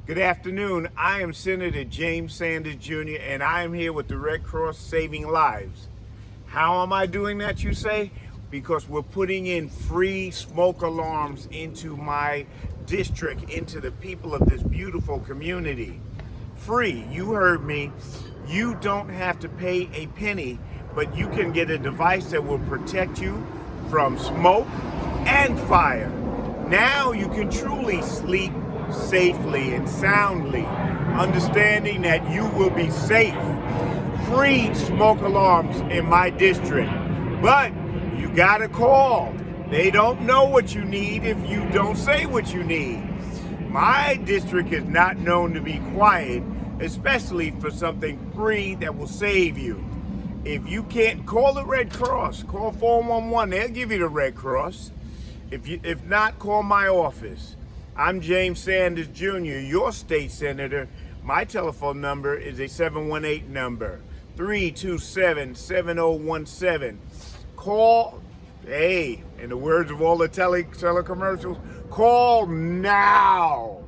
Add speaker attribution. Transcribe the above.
Speaker 1: Good afternoon. I am Senator James Sanders Jr., and I am here with the Red Cross Saving Lives. How am I doing that, you say? Because we're putting in free smoke alarms into my district, into the people of this beautiful community. Free, you heard me. You don't have to pay a penny, but you can get a device that will protect you from smoke and fire. Now you can truly sleep safely and soundly, understanding that you will be safe. Free smoke alarms in my district, but you gotta call. They don't know what you need if you don't say what you need. My district is not known to be quiet, especially for something free that will save you. If you can't, call the Red Cross, call 411, they'll give you the Red Cross. If not, call my office. I'm James Sanders Jr., your state senator. My telephone number is a 718 number, 327-7017. Call, hey, in the words of all the telecommercials, call now.